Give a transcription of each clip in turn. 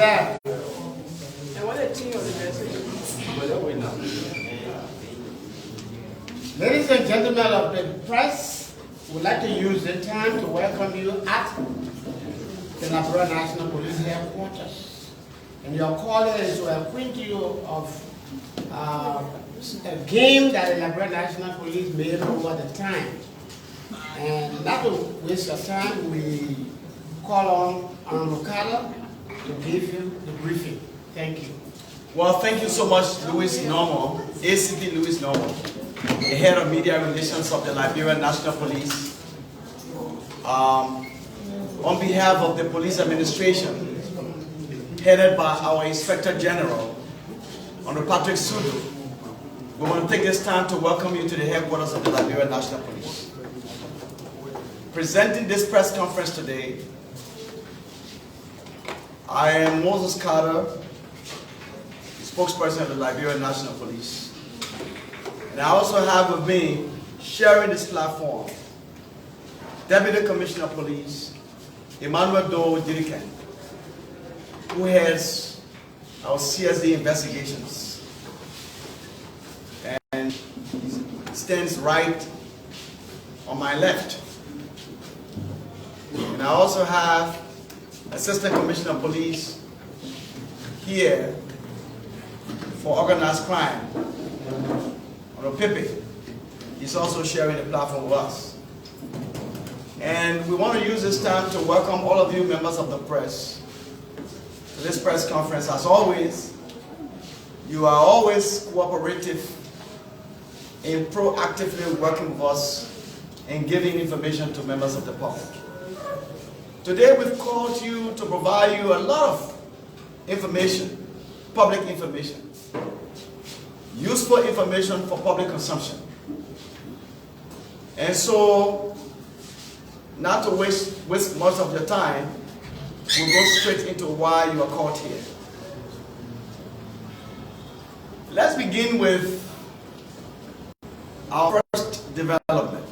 that? And what a team of the Ladies and gentlemen of the press, we'd like to use the time to welcome you at the Liberia National Police Headquarters. And your calling is to acquaint you of a game that the Liberia National Police made over the time. And not to waste your time, we call on Honorable Carter to give you the briefing. Thank you. Well, thank you so much, Louis Normal, ACP Louis Normal, the head of media relations of the Liberia National Police. On behalf of the police administration, headed by our Inspector General, Honorable Patrick Sudu, we want to take this time to welcome you to the headquarters of the Liberia National Police. Presenting this press conference today, I am Moses Carter, spokesperson of the Liberia National Police. And I also have with me, sharing this platform, Deputy Commissioner of Police, Emmanuel Doe Diriken, who heads our CSD investigations. And he stands right on my left. And I also have Assistant Commissioner of Police here for organized crime, Honorable Pipe. He's also sharing the platform with us. And we want to use this time to welcome all of you members of the press to this press conference. As always, you are always cooperative in proactively working with us and giving information to members of the public. Today we've called you to provide you a lot of information, public information, useful information for public consumption. And so, not to waste much of your time, we'll go straight into why you are called here. Let's begin with our first development.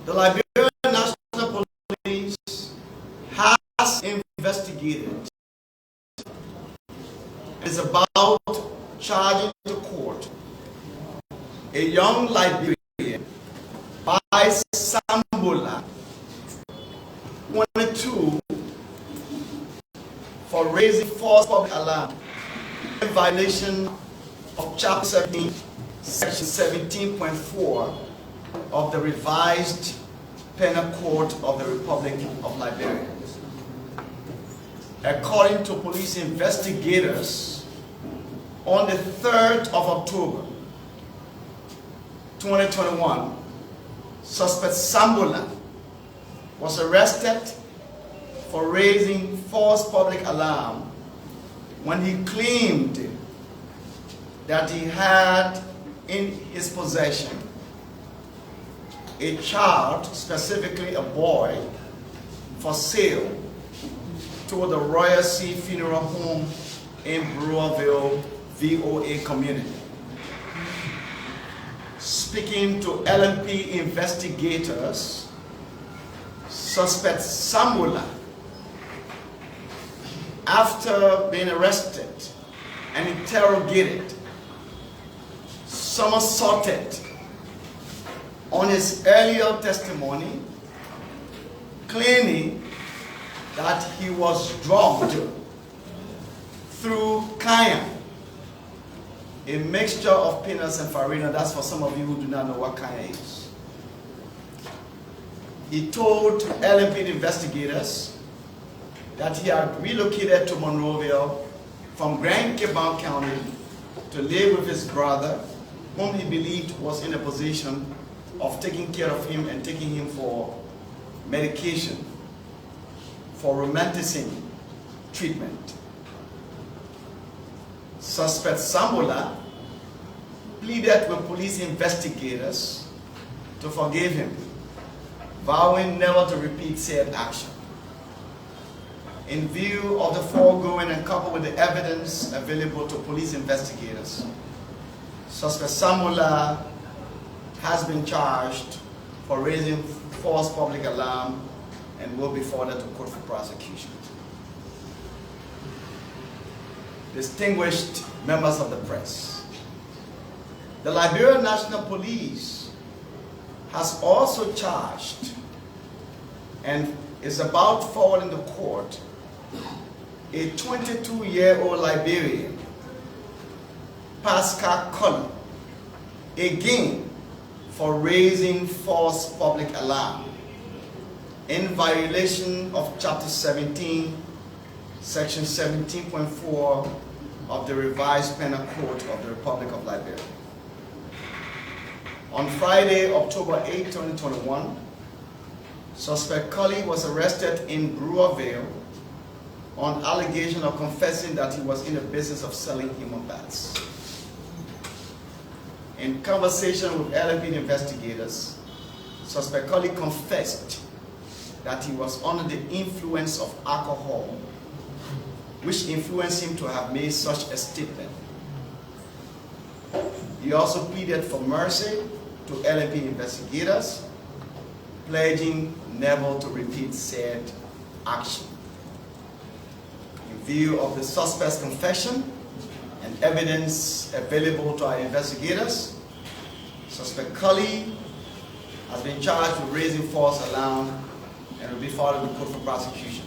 The Liberia National Police has investigated and is about charging to court a young Liberian by Sambola, 22, for raising false public alarm in violation of Chapter 17, Section 17.4 of the revised Penal Code of the Republic of Liberia. According to police investigators, on the 3rd of October 2021, suspect Sambola was arrested for raising false public alarm when he claimed that he had in his possession a child, specifically a boy, for sale to the Royal Sea Funeral Home in Brewerville, VOA community. Speaking to LNP investigators, suspect Sambola, after being arrested and interrogated, somersaulted on his earlier testimony, claiming that he was drugged through cayenne, a mixture of peanuts and farina. That's for some of you who do not know what cayenne is. He told LNP investigators that he had relocated to Monroeville from Grand Cape County to live with his brother, whom he believed was in a position of taking care of him and taking him for medication for romanticism treatment. Suspect Sambola pleaded with police investigators to forgive him, vowing never to repeat said action. In view of the foregoing and coupled with the evidence available to police investigators, suspect Sambola has been charged for raising false public alarm and will be forwarded to court for prosecution. Distinguished members of the press, the Liberia National Police has also charged and is about forwarding to court a 22-year-old Liberian, Pascal Cully, again for raising false public alarm in violation of Chapter 17, Section 17.4 of the Revised Penal Code of the Republic of Liberia. On Friday, October 8, 2021, suspect Cully was arrested in Brewerville on allegation of confessing that he was in the business of selling human bats. In conversation with LNP investigators, suspect Cully confessed that he was under the influence of alcohol, which influenced him to have made such a statement. He also pleaded for mercy to LNP investigators, pledging never to repeat said action. In view of the suspect's confession and evidence available to our investigators, suspect Cully has been charged with raising false alarm and will be forwarded to court for prosecution.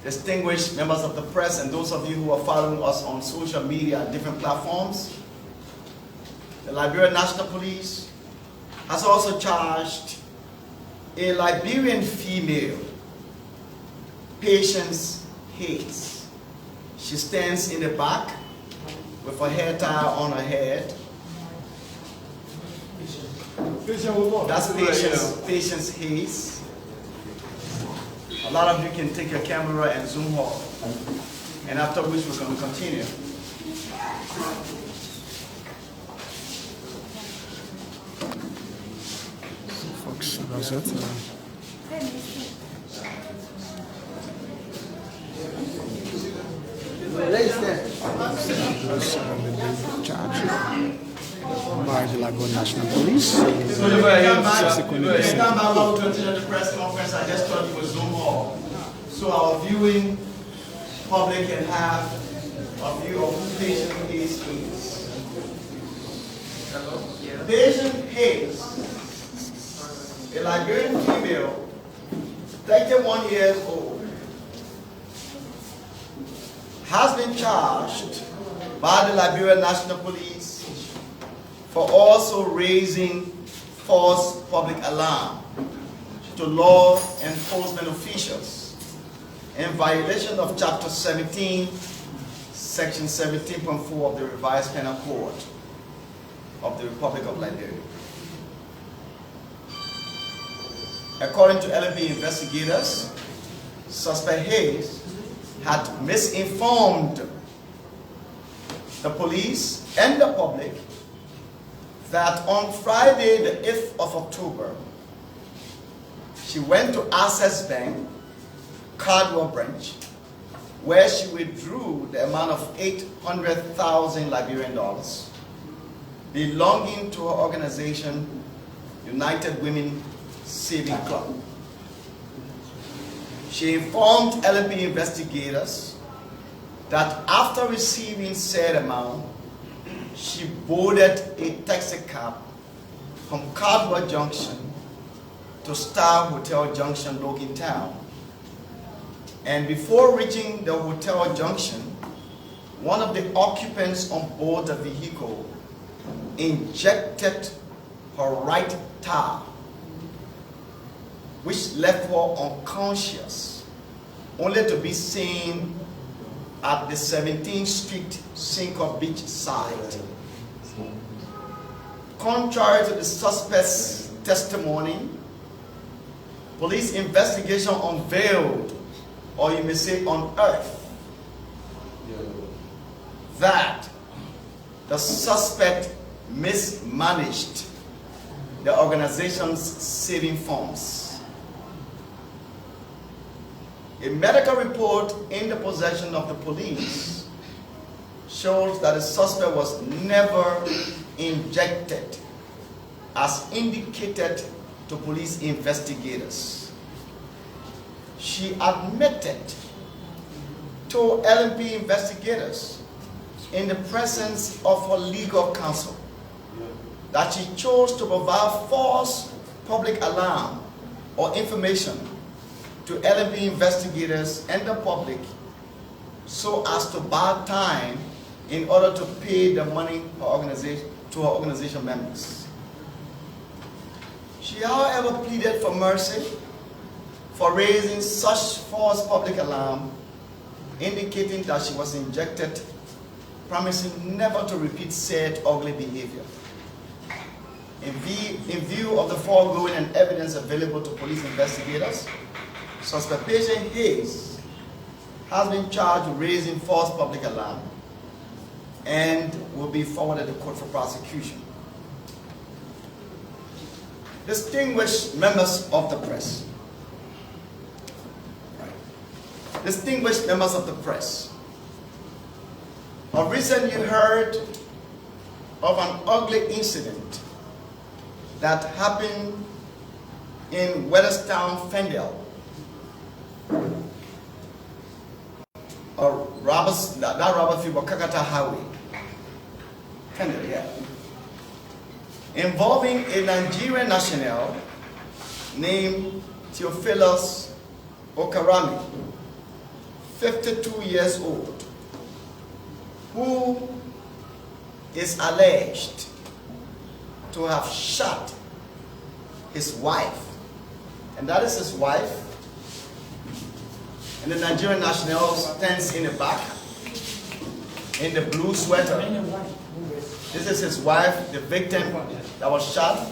Distinguished members of the press and those of you who are following us on social media and different platforms, the Liberia National Police has also charged a Liberian female, Patience Hayes. She stands in the back with her hair tie on her head. That's Patience Hayes. A lot of you can take your camera and zoom her, and after which we're going to continue. Folks, that's it. Charge by the Liberia National Police. Stand by while we continue the press conference. I just thought you would zoom off, so our viewing public can have a view of who Patient Hayes is. Patient Hayes, a Liberian female, 31 years old, has been charged by the Liberia National Police for also raising false public alarm to law enforcement officials in violation of Chapter 17, Section 17.4 of the Revised Penal Code of the Republic of Liberia. According to LNP investigators, suspect Hayes had misinformed the police and the public that on Friday, the 8th of October, she went to Access Bank, Cardwell branch, where she withdrew the amount of 800,000 Liberian dollars belonging to her organization, United Women Saving Club. She informed LNP investigators that after receiving said amount, she boarded a taxi cab from Cardwell Junction to Star Hotel Junction, Logan Town. And before reaching the hotel junction, one of the occupants on board the vehicle injected her right tire, which left her unconscious, only to be seen at the 17th Street Cinco Beach site. Contrary to the suspect's testimony, police investigation unveiled, or you may say unearthed, that the suspect mismanaged the organization's saving funds. A medical report in the possession of the police shows that the suspect was never injected as indicated to police investigators. She admitted to LNP investigators in the presence of her legal counsel that she chose to provide false public alarm or information to LNP investigators and the public so as to buy time in order to pay the money to her organization members. She, however, pleaded for mercy for raising such false public alarm, indicating that she was injected, promising never to repeat said ugly behavior. In view of the foregoing and evidence available to police investigators, suspect patient Hayes has been charged with raising false public alarm and will be forwarded to court for prosecution. Distinguished members of the press. Distinguished members of the press. Recently you heard of an ugly incident that happened in Weatherstown, Fendale. That robber field, Kakata Highway. Fendale, yeah. Involving a Nigerian national named Theophilus Okarami, 52 years old, who is alleged to have shot his wife, and that is his wife, and the Nigerian national stands in the back in the blue sweater. This is his wife, the victim that was shot,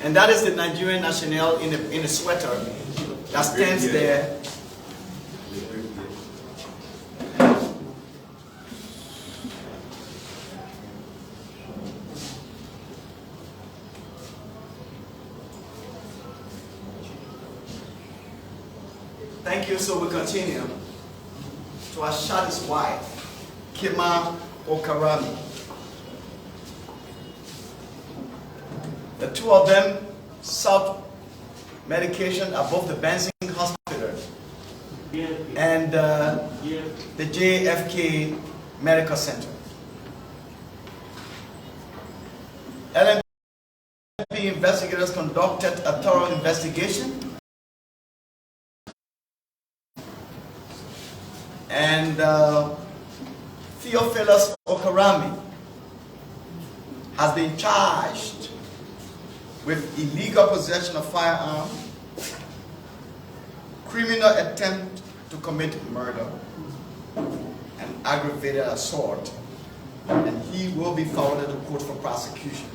and that is the Nigerian national in the sweater that stands there. Thank you. So we continue to have shot his wife, Kima Okarami. The two of them sought medication at both the Benzing Hospital and the JFK Medical Center. LNP investigators conducted a thorough investigation, and Theophilus Okarami has been charged with illegal possession of firearm, criminal attempt to commit murder, and aggravated assault, and he will be forwarded to court for prosecution.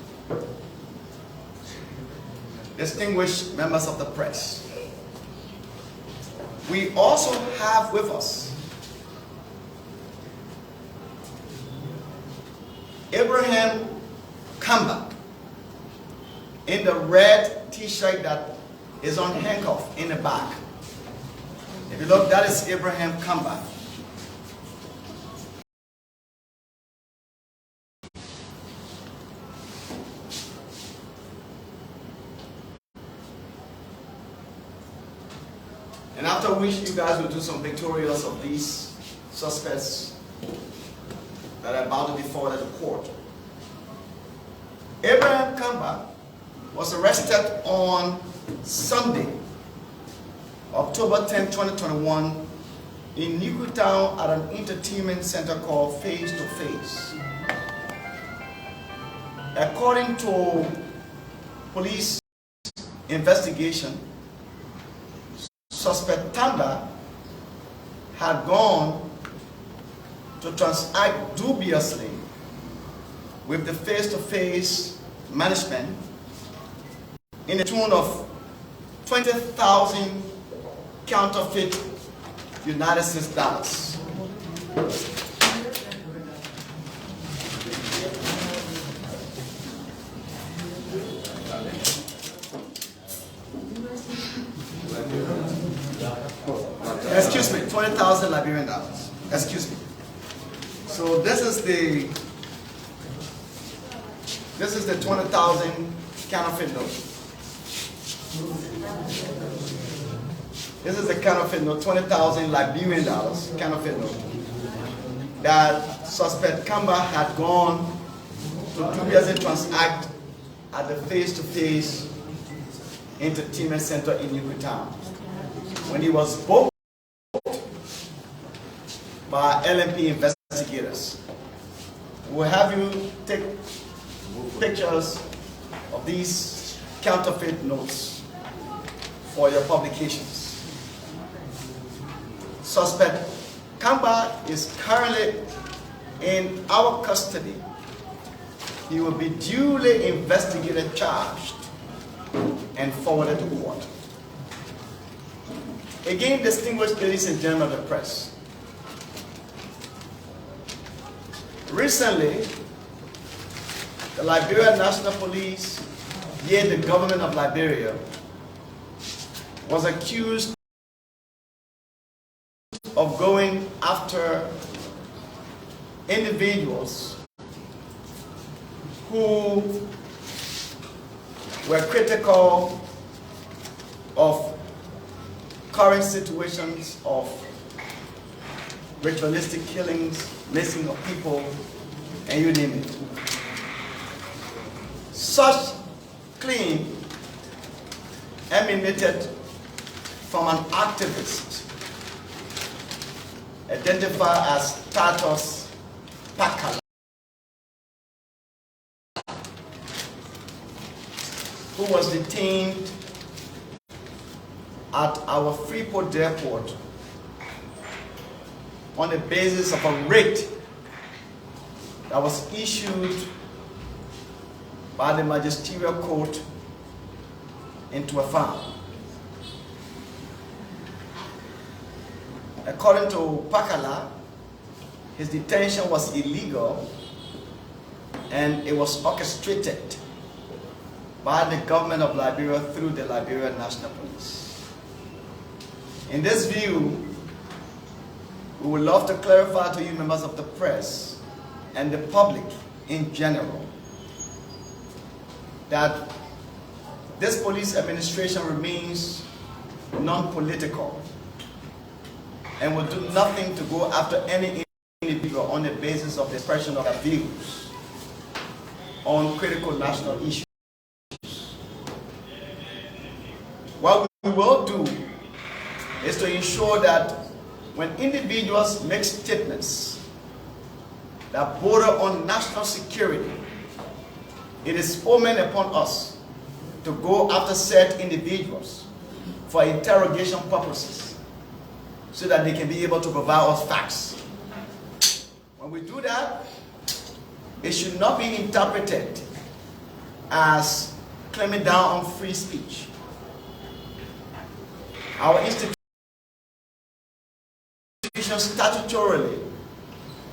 Distinguished members of the press, we also have with us Abraham Kamba in the red t-shirt that is on handcuff in the back. If you look, that is Abraham Kamba. And after which you guys will do some pictorials of these suspects that are about to be forwarded to court. Abraham Kamba was arrested on Sunday, October 10, 2021, in Newtown at an entertainment center called Face to Face. According to police investigation, suspect Tanda had gone to transact dubiously with the face-to-face management in the tune of 20,000 counterfeit United States dollars. Excuse me, 20,000 Liberian dollars. Excuse me. So this is This is the 20,000 counterfeit note. This is the counterfeit note, 20,000 Liberian dollars, counterfeit note, that suspect Kamba had gone to dubiously transact at the face-to-face entertainment center in Yucatan when he was booked by LNP investigators. We'll have you take pictures of these counterfeit notes for your publications. Suspect Kamba is currently in our custody. He will be duly investigated, charged, and forwarded to court. Again, distinguished ladies and gentlemen of the press, recently, the Liberian National Police, yet the government of Liberia, was accused of going after individuals who were critical of current situations of ritualistic killings, missing of people, and you name it. Such claim emanated from an activist identified as Tatos Pakala, who was detained at our Freeport Airport on the basis of a writ that was issued by the magisterial court into a farm. According to Pakala, his detention was illegal and it was orchestrated by the government of Liberia through the Liberian National Police. In this view, we would love to clarify to you, members of the press and the public in general, that this police administration remains non-political and will do nothing to go after any individual on the basis of the expression of their views on critical national issues. What we will do is to ensure that when individuals make statements that border on national security, it is incumbent upon us to go after said individuals for interrogation purposes so that they can be able to provide us facts. When we do that, it should not be interpreted as clamping down on free speech. Our institution statutorily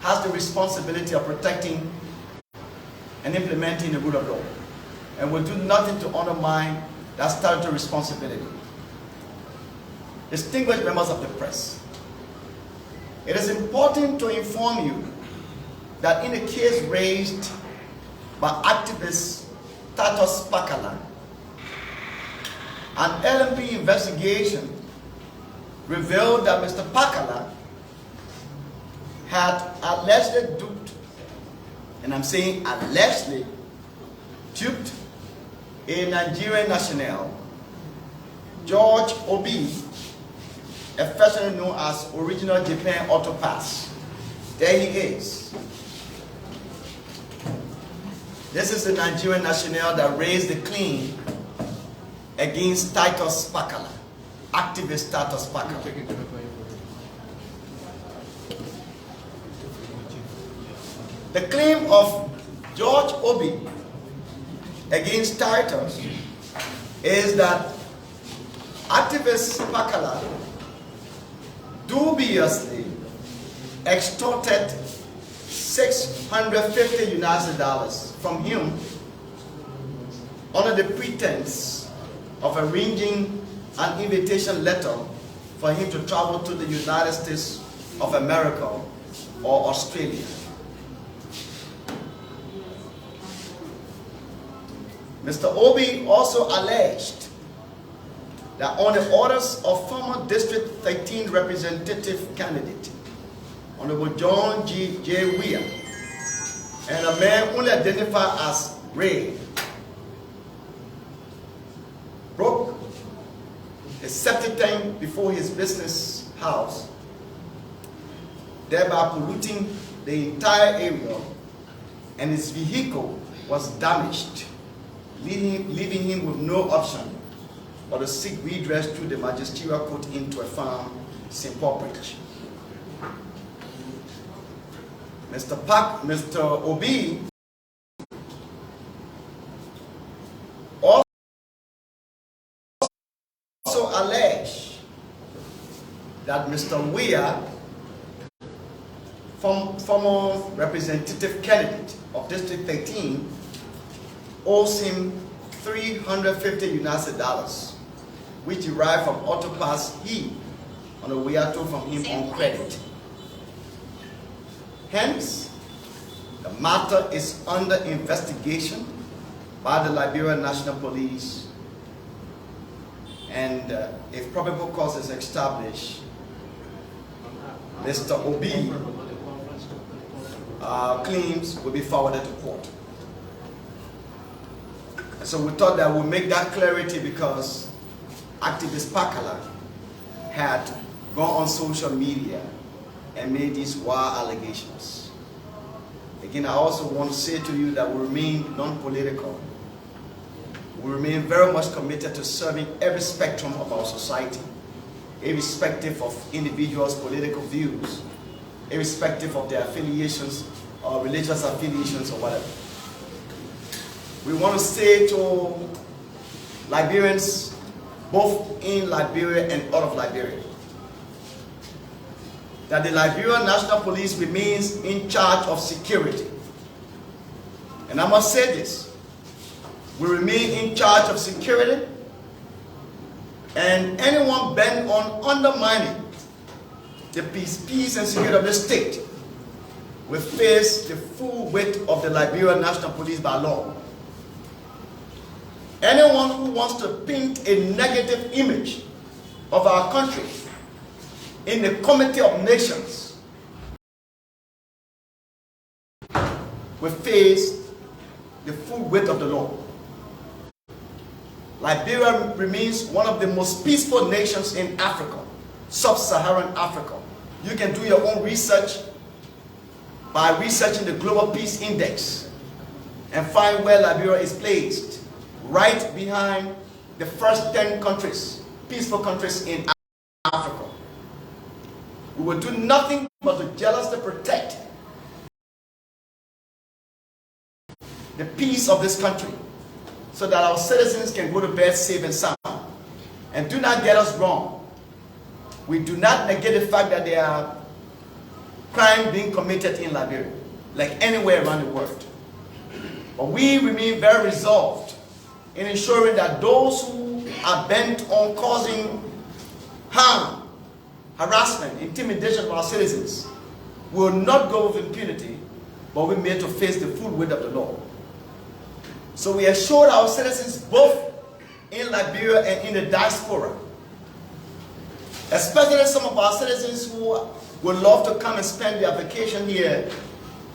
has the responsibility of protecting and implementing the rule of law, and will do nothing to undermine that statutory responsibility. Distinguished members of the press, it is important to inform you that in a case raised by activist Tatos Pakala, an LNP investigation revealed that Mr. Pakala had allegedly duped, and I'm saying allegedly duped, a Nigerian national, George Obi, affectionately known as Original Japan Auto Pass. There he is. This is the Nigerian national that raised the claim against Tatos Pakala, activist Tatos Pakala. The claim of George Obi against Titus is that activist Pakala dubiously extorted $650 United from him under the pretense of arranging an invitation letter for him to travel to the United States of America or Australia. Mr. Obi also alleged that on the orders of former District 13 representative candidate, Honorable John J. Weir, and a man only identified as Ray, broke a septic tank before his business house, thereby polluting the entire area, and his vehicle was damaged, leaving him with no option but to seek redress through the magisterial court into a farm, St. Paul Bridge. Mr. Obi also alleged that Mr. Weir, former representative candidate of District 13, owes him $350 United, which derived from auto pass he on the Weir took from him on credit. Hence, the matter is under investigation by the Liberian National Police, and if probable cause is established, Mr. Obi claims will be forwarded to court. So we thought that we'll make that clarity because activist Pakala had gone on social media and made these wild allegations. Again, I also want to say to you that we remain non-political. We remain very much committed to serving every spectrum of our society, irrespective of individuals' political views, irrespective of their affiliations or religious affiliations or whatever. We want to say to Liberians, both in Liberia and out of Liberia, that the Liberian National Police remains in charge of security. And I must say this, we remain in charge of security, and anyone bent on undermining the peace and security of the state will face the full weight of the Liberian National Police by law. Anyone who wants to paint a negative image of our country in the Committee of Nations will face the full weight of the law. Liberia remains one of the most peaceful nations in Africa, sub-Saharan Africa. You can do your own research by researching the Global Peace Index and find where Liberia is placed, right behind the first 10 countries, peaceful countries in Africa. We will do nothing but to jealously protect the peace of this country so that our citizens can go to bed safe and sound. And do not get us wrong. We do not negate the fact that there are crimes being committed in Liberia, like anywhere around the world. But we remain very resolved in ensuring that those who are bent on causing harm, harassment, intimidation of our citizens will not go with impunity, but will be made to face the full weight of the law. So we assured our citizens both in Liberia and in the diaspora, especially some of our citizens who would love to come and spend their vacation here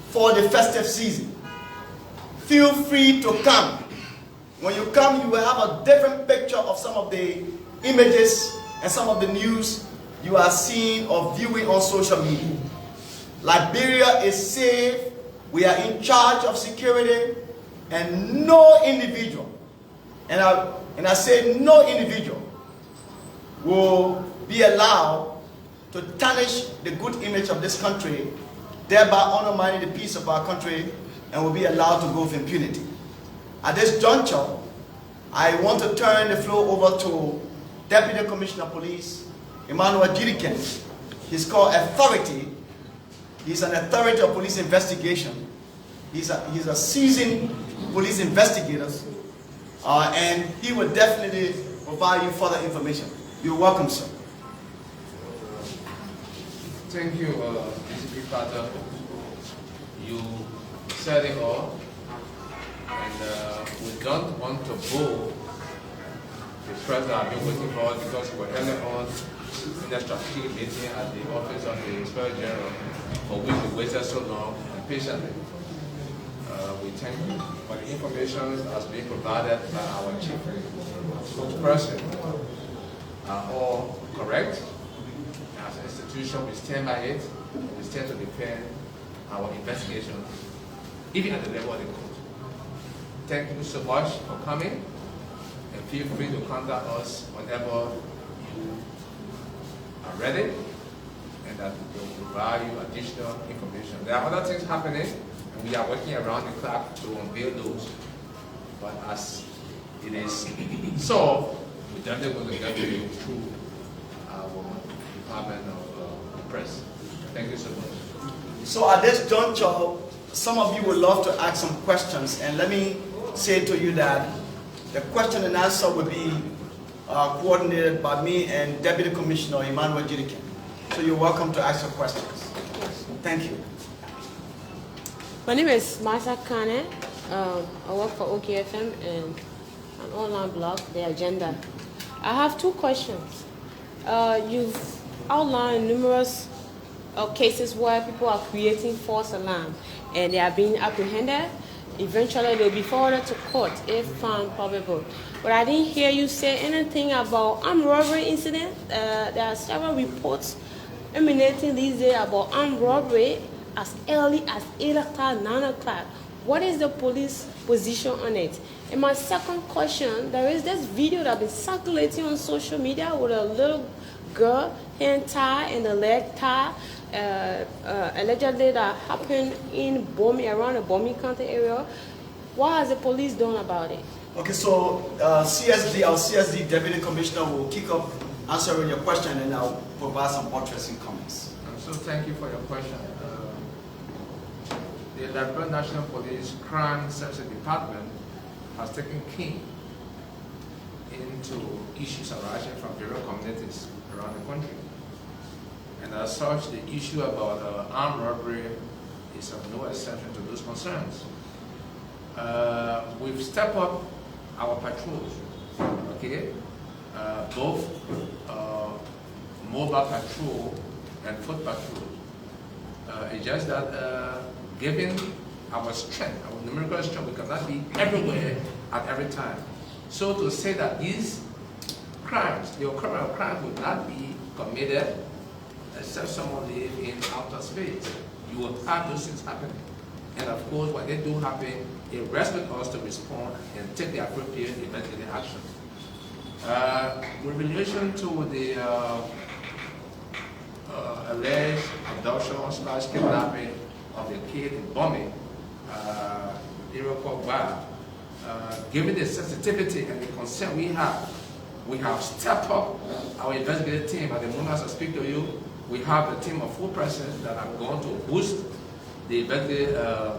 for the festive season. Feel free to come. When you come, you will have a different picture of some of the images and some of the news you are seeing or viewing on social media. Liberia is safe. We are in charge of security, and no individual, and I say no individual, will be allowed to tarnish the good image of this country, thereby undermining the peace of our country, and will be allowed to go with impunity. At this juncture, I want to turn the floor over to Deputy Commissioner of Police, Emmanuel Jiriken. He's called authority. He's an authority of police investigation. He's a seasoned police investigator, and he will definitely provide you further information. You're welcome, sir. Thank you, DCP Carter. You said it all. And we don't want to bore the press that have been waiting for us because we're early on in the strategic meeting at the office of the Inspector General, for which we waited so long and patiently. We thank you for the information that's being provided by our chief spokesperson. Are all correct. As an institution, we stand by it. We stand to defend our investigation, even at the level of the court. Thank you so much for coming, and feel free to contact us whenever you are ready, and that we will provide you additional information. There are other things happening, and we are working around the clock to unveil those. But as it is solved, we definitely going to get to you through our Department of Press. Thank you so much. So at this juncture, some of you would love to ask some questions, and let me say to you that the question and answer will be coordinated by me and Deputy Commissioner Emmanuel Jirikin. So you're welcome to ask your questions. Thank you. My name is Marsha Kane. I work for OKFM and an online blog, The Agenda. I have two questions. You've outlined numerous cases where people are creating false alarm and they are being apprehended. Eventually, they'll be forwarded to court if found probable. But I didn't hear you say anything about armed robbery incident. There are several reports emanating these days about armed robbery as early as 8 o'clock, 9 o'clock. What is the police position on it? And my second question, there is this video that's been circulating on social media with a little girl hand tied and the leg tied. Allegedly that happened in Bomi, around the Bomi County area. What has the police done about it? Okay, so our CSD Deputy Commissioner will kick up answering your question, and I'll provide some buttressing comments. So thank you for your question. The Liberia National Police Crime Services Department has taken key into issues arising from various communities around the country. And as such, the issue about armed robbery is of no exception to those concerns. We've stepped up our patrols, okay? Both mobile patrol and foot patrol. It's just that given our strength, our numerical strength, we cannot be everywhere at every time. So to say that these crimes, the occurrence of crimes would not be committed except someone live in outer space, you will have those things happening. And of course, when they do happen, it rests with us to respond and take the appropriate investigative action. With relation to the alleged abduction/kidnapping of the kid in Bomi, given the sensitivity and the concern we have stepped up our investigative team. At the moment as I speak to you, we have a team of 4 persons that are going to boost the investigative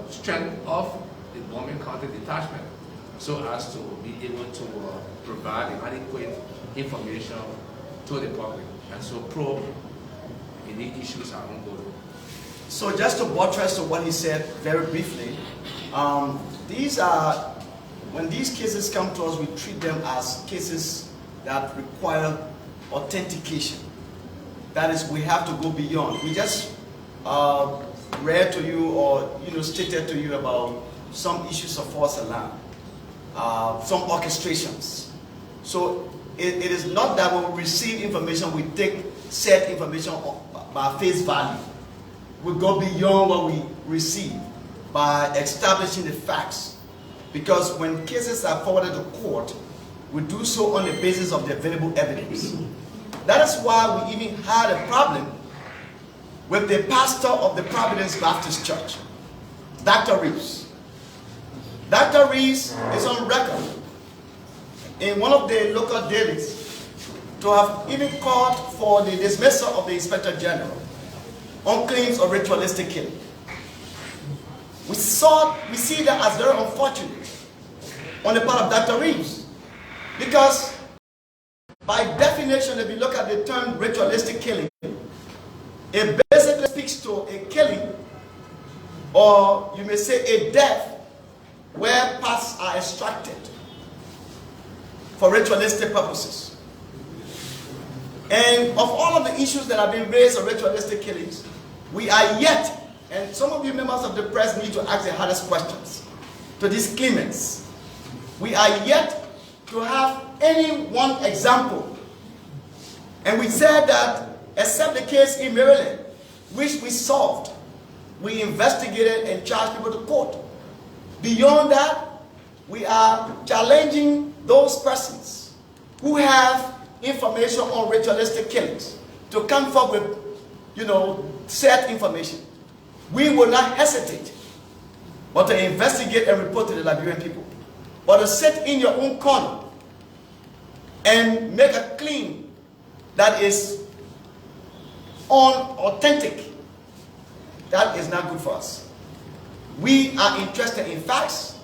strength of the Bomi County detachment so as to be able to provide adequate information to the public. And so probe in the issues are ongoing. So just to buttress to what he said very briefly, when these cases come to us, we treat them as cases that require authentication. That is, we have to go beyond. We just read to you or stated to you about some issues of false alarm, some orchestrations. So it is not that when we receive information, we take said information by face value. We go beyond what we receive by establishing the facts. Because when cases are forwarded to court, we do so on the basis of the available evidence. That is why we even had a problem with the pastor of the Providence Baptist Church, Dr. Reeves. Dr. Reeves is on record in one of the local dailies to have even called for the dismissal of the Inspector General on claims of ritualistic killing. We see that as very unfortunate on the part of Dr. Reeves, because by definition, if you look at the term ritualistic killing, it basically speaks to a killing, or you may say a death, where parts are extracted for ritualistic purposes. And of all of the issues that have been raised on ritualistic killings, we are yet, and some of you members of the press need to ask the hardest questions to these claimants. We are yet to have any one example. And we said that except the case in Maryland, which we solved, we investigated and charged people to court. Beyond that, we are challenging those persons who have information on ritualistic killings to come forward with, said information. We will not hesitate but to investigate and report to the Liberian people. But to sit in your own corner and make a claim that is unauthentic, that is not good for us. We are interested in facts,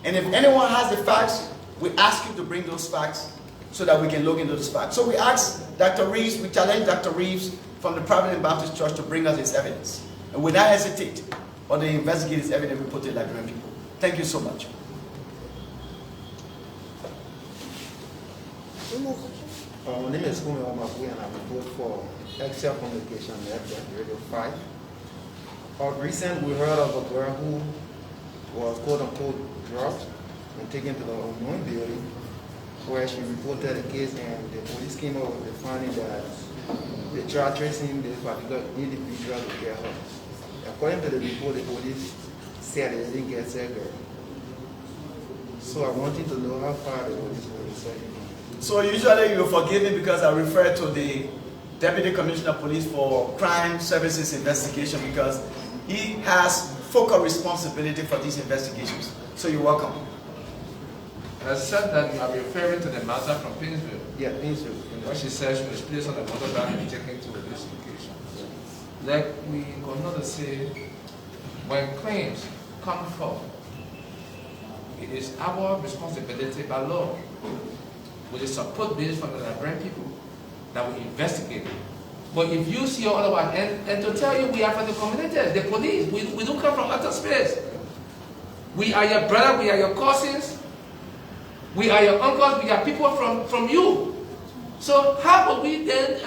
and if anyone has the facts, we ask you to bring those facts so that we can look into those facts. So we asked Dr. Reeves, we challenged Dr. Reeves from the Providence Baptist Church to bring us his evidence. And we not hesitate, but to investigate his evidence we put to the Liberian people. Thank you so much. My name is Kumi Omabu, and I vote for Excel Communication Network, Radio 5. Of recent, we heard of a girl who was quote-unquote drugged and taken to the unknown building, where she reported a case, and the police came up with the finding that they tried tracing this particular individual to get her. According to the report, the police said they didn't get that girl. So I wanted to know how far the police were researching. So usually you forgive me because I refer to the Deputy Commissioner of Police for Crime Services Investigation because he has focal responsibility for these investigations. So you're welcome. I said that I'm referring to the matter from Painesville. Yeah, Painesville. When she said she was placed on the motorbike and taken to this location. Like we continue to say, when claims come forth, it is our responsibility by law, with the support base from the Liberian people, that we investigate it. But if you see otherwise, and to tell you we are from the community, the police, we don't come from outer space. We are your brother, we are your cousins, we are your uncles, we are people from you. So how would we then,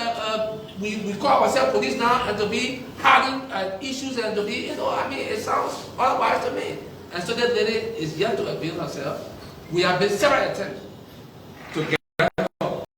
we call ourselves police now and to be having issues and to be, it sounds otherwise to me. And so that lady is yet to avail herself. We have been several attempts